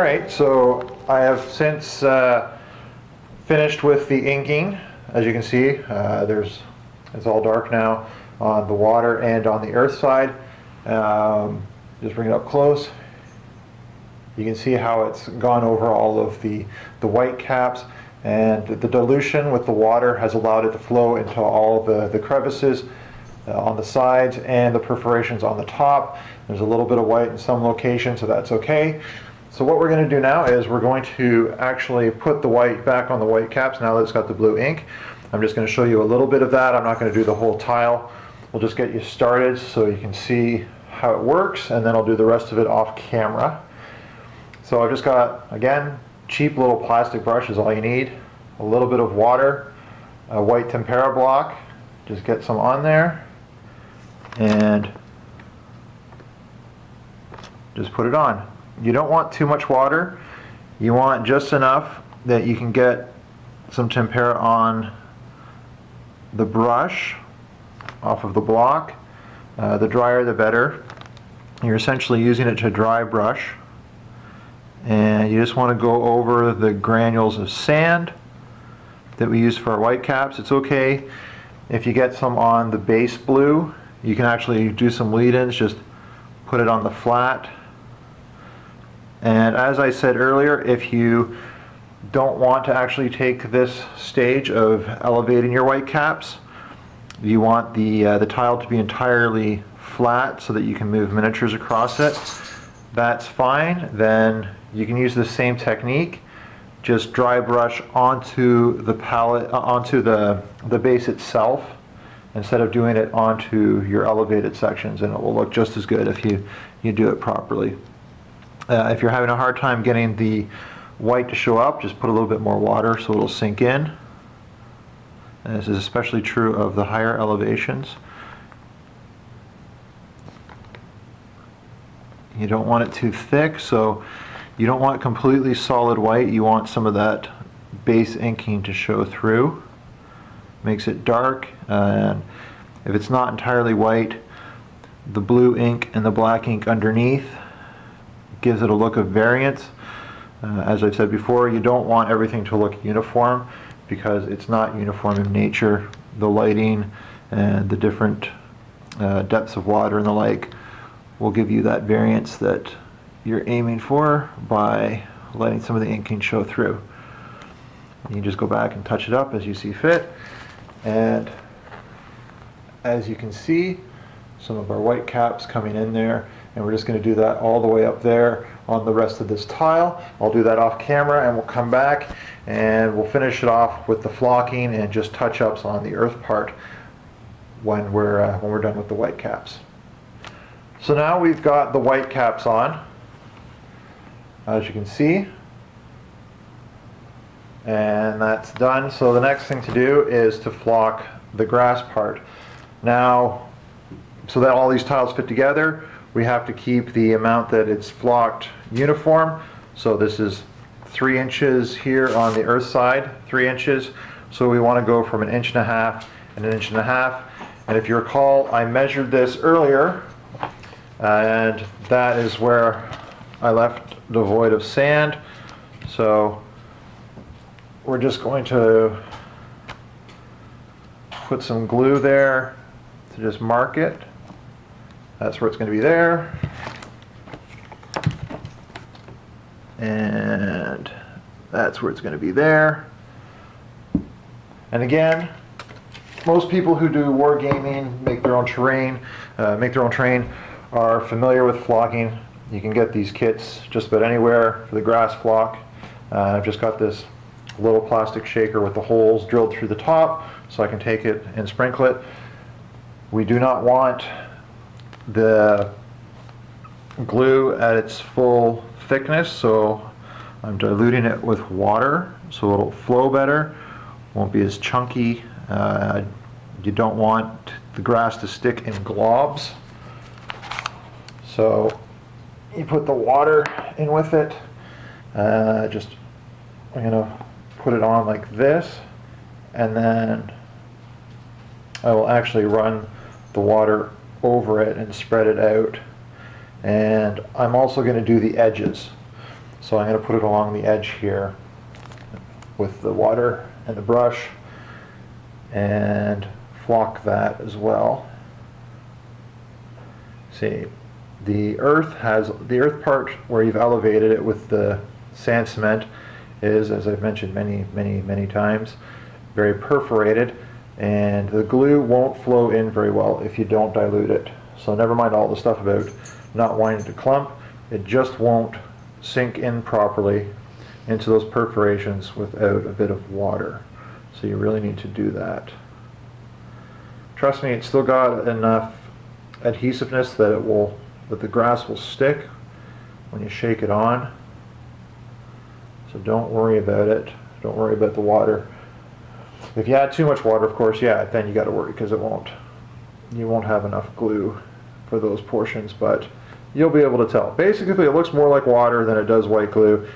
Alright, so I have since finished with the inking. As you can see, it's all dark now on the water and on the earth side. Just bring it up close. You can see how it's gone over all of the white caps, and the dilution with the water has allowed it to flow into all the crevices on the sides and the perforations on the top. There's a little bit of white in some locations, so that's okay. So what we're going to do now is we're going to actually put the white back on the white caps now that it's got the blue ink. I'm just going to show you a little bit of that. I'm not going to do the whole tile. We'll just get you started so you can see how it works, and then I'll do the rest of it off camera. So I've just got, again, cheap little plastic brush is all you need. A little bit of water, a white tempera block. Just get some on there and just put it on. You don't want too much water. You want just enough that you can get some tempera on the brush off of the block. The drier the better. You're essentially using it to dry brush, and you just want to go over the granules of sand that we use for our white caps. It's okay if you get some on the base blue. You can actually do some lead-ins, just put it on the flat. And as I said earlier, if you don't want to actually take this stage of elevating your white caps, you want the tile to be entirely flat so that you can move miniatures across it, that's fine. Then you can use the same technique, just dry brush onto the palette, onto the base itself, instead of doing it onto your elevated sections, and it will look just as good if you do it properly. If you're having a hard time getting the white to show up, just put a little bit more water so it'll sink in. And this is especially true of the higher elevations. You don't want it too thick, so you don't want completely solid white. You want some of that base inking to show through. Makes it dark, and if it's not entirely white, the blue ink and the black ink underneath gives it a look of variance. As I've said before, you don't want everything to look uniform because it's not uniform in nature. The lighting and the different depths of water and the like will give you that variance that you're aiming for by letting some of the inking show through. You just go back and touch it up as you see fit, and as you can see, some of our white caps coming in there, and we're just going to do that all the way up there on the rest of this tile. I'll do that off camera, and we'll come back and we'll finish it off with the flocking and just touch-ups on the earth part when we're done with the white caps. So now we've got the white caps on, as you can see, and that's done. So the next thing to do is to flock the grass part. Now, so that all these tiles fit together, we have to keep the amount that it's flocked uniform. So this is 3 inches here on the earth side, 3 inches. So we want to go from 1.5 inches and 1.5 inches. And if you recall, I measured this earlier, and that is where I left the void of sand. So we're just going to put some glue there to just mark it. That's where it's going to be there. And that's where it's going to be there. And again, most people who do wargaming, make their own terrain, are familiar with flocking. You can get these kits just about anywhere for the grass flock. I've just got this little plastic shaker with the holes drilled through the top so I can take it and sprinkle it. We do not want the glue at its full thickness, so I'm diluting it with water so it'll flow better, won't be as chunky. You don't want the grass to stick in globs, so you put the water in with it. I'm going to put it on like this, and then I will actually run the water over it and spread it out. And I'm also going to do the edges. So I'm going to put it along the edge here with the water and the brush and flock that as well. See, the earth part where you've elevated it with the sand cement is, as I've mentioned many times, very perforated, and the glue won't flow in very well if you don't dilute it. So never mind all the stuff about not wanting to clump, it just won't sink in properly into those perforations without a bit of water. So you really need to do that. Trust me, it's still got enough adhesiveness that the grass will stick when you shake it on. So don't worry about it. Don't worry about the water. If you add too much water, of course, yeah, then you got to worry because you won't have enough glue for those portions, but you'll be able to tell. Basically, if it looks more like water than it does white glue,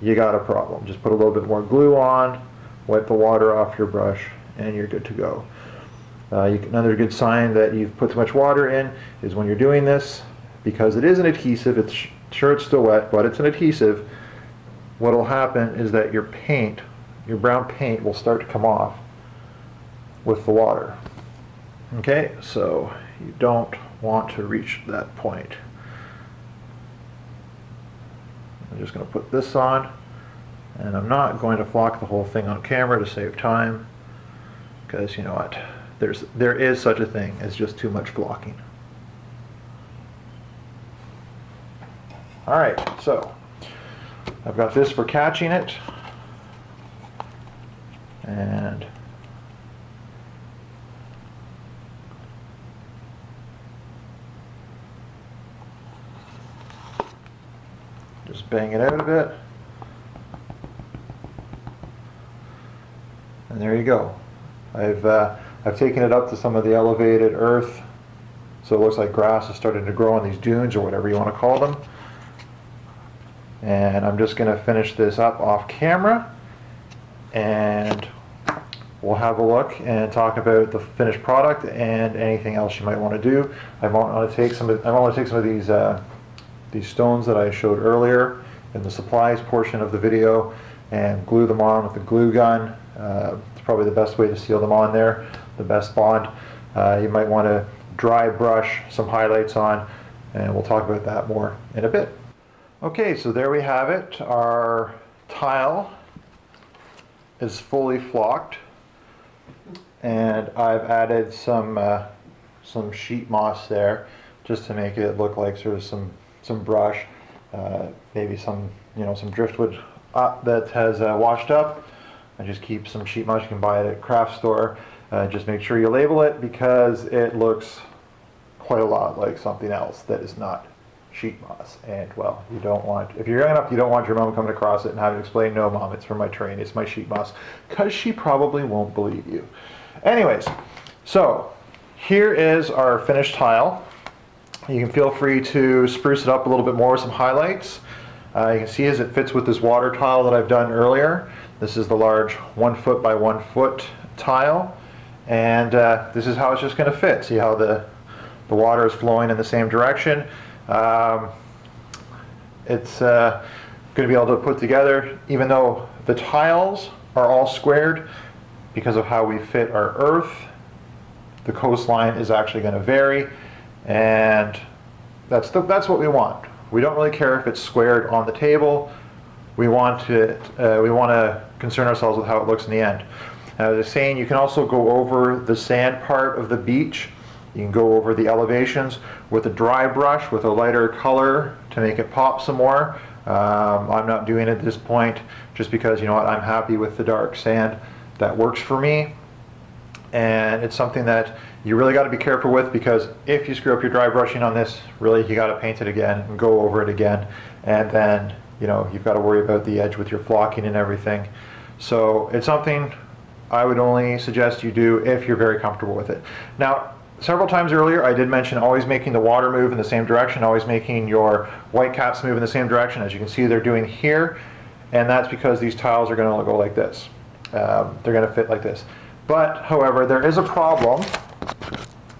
you got a problem. Just put a little bit more glue on, wipe the water off your brush, and you're good to go. Another good sign that you've put too much water in is when you're doing this, because it is an adhesive, sure it's still wet, but it's an adhesive, what will happen is that your brown paint will start to come off with the water. Okay, so you don't want to reach that point. I'm just going to put this on, and I'm not going to flock the whole thing on camera to save time, because you know what, there is such a thing as just too much flocking. Alright, so I've got this for catching it, and just bang it out a bit, and there you go. I've taken it up to some of the elevated earth, so it looks like grass is starting to grow on these dunes or whatever you want to call them. And I'm just going to finish this up off camera, and we'll have a look and talk about the finished product and anything else you might want to do. I want to take some of these stones that I showed earlier in the supplies portion of the video and glue them on with the glue gun. It's probably the best way to seal them on there, the best bond. You might want to dry brush some highlights on, and we'll talk about that more in a bit. Okay, so there we have it. Our tile is fully flocked, and I've added some sheet moss there just to make it look like sort of some brush, maybe some driftwood that has washed up. I just keep some sheet moss. You can buy it at a craft store. Just make sure you label it, because it looks quite a lot like something else that is not sheet moss, and well, you don't want, if you're young enough, you don't want your mom coming across it and having to explain, no mom, it's from my train, it's my sheet moss, because she probably won't believe you. Anyways, so here is our finished tile. You can feel free to spruce it up a little bit more with some highlights. You can see as it fits with this water tile that I've done earlier. This is the large 1 foot by 1 foot tile, and this is how it's just going to fit. See how the water is flowing in the same direction. It's going to be able to put together, even though the tiles are all squared, because of how we fit our earth, the coastline is actually going to vary, and that's what we want. We don't really care if it's squared on the table. We want to concern ourselves with how it looks in the end. As I was saying, you can also go over the sand part of the beach. You can go over the elevations with a dry brush with a lighter color to make it pop some more. I'm not doing it at this point just because, you know what, I'm happy with the dark sand. That works for me. And it's something that you really got to be careful with, because if you screw up your dry brushing on this, really you got to paint it again and go over it again. And then, you know, you've got to worry about the edge with your flocking and everything. So it's something I would only suggest you do if you're very comfortable with it. Now, several times earlier I did mention always making the water move in the same direction, always making your white caps move in the same direction. As you can see, they're doing here, and that's because these tiles are going to go like this. They're going to fit like this. But, however, there is a problem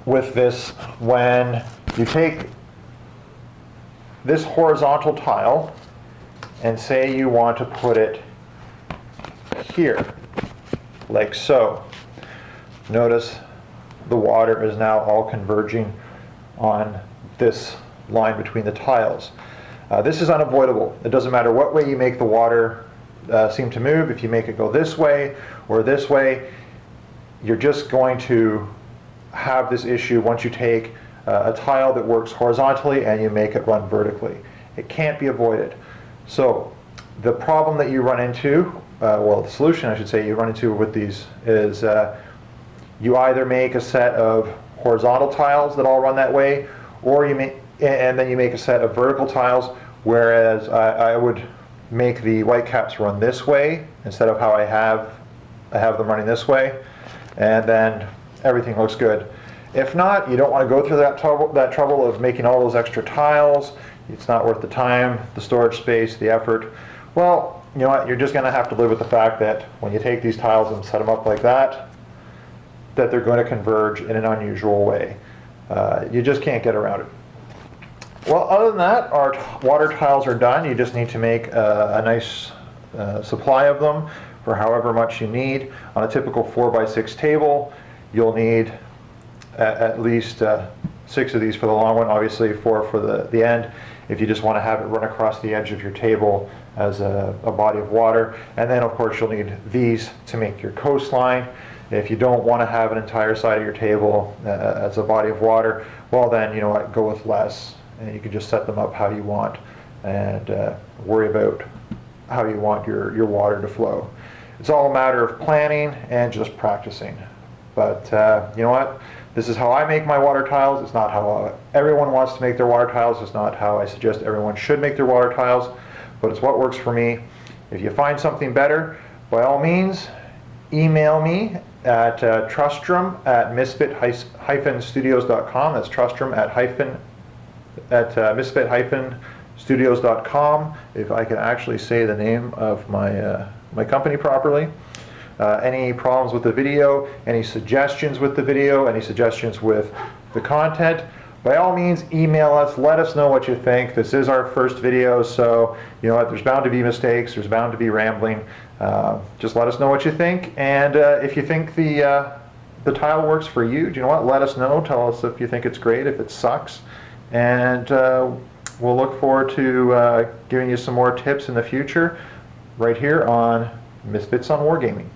with this when you take this horizontal tile and say you want to put it here, like so. Notice the water is now all converging on this line between the tiles. This is unavoidable. It doesn't matter what way you make the water seem to move. If you make it go this way or this way, you're just going to have this issue once you take a tile that works horizontally and you make it run vertically. It can't be avoided. So the problem that you run into, well, the solution I should say you run into with these is you either make a set of horizontal tiles that all run that way, or you make, and then you make a set of vertical tiles, whereas I would make the white caps run this way instead of how I have them running this way, and then everything looks good. If not, you don't want to go through that trouble of making all those extra tiles. It's not worth the time, the storage space, the effort. Well, you know what, you're just going to have to live with the fact that when you take these tiles and set them up like that they're going to converge in an unusual way. You just can't get around it. Well, other than that, our water tiles are done. You just need to make a nice supply of them for however much you need. On a typical 4x6 table, you'll need at least 6 of these for the long one, obviously 4 for the end, if you just want to have it run across the edge of your table as a body of water. And then of course you'll need these to make your coastline. If you don't want to have an entire side of your table as a body of water, well then, you know what, go with less. And you can just set them up how you want and worry about how you want your water to flow. It's all a matter of planning and just practicing. But you know what? This is how I make my water tiles. It's not how everyone wants to make their water tiles. It's not how I suggest everyone should make their water tiles, but it's what works for me. If you find something better, by all means, email me at trustrum@misfit-studios.com. That's trustrum at misfit-studios.com, if I can actually say the name of my company properly. Any problems with the video, any suggestions with the video, any suggestions with the content, by all means email us, let us know what you think. This is our first video, so you know what, there's bound to be mistakes, there's bound to be rambling. Just let us know what you think, and if you think the tile works for you, do you know what, let us know. Tell us if you think it's great, if it sucks, and we'll look forward to giving you some more tips in the future right here on Misfits on Wargaming.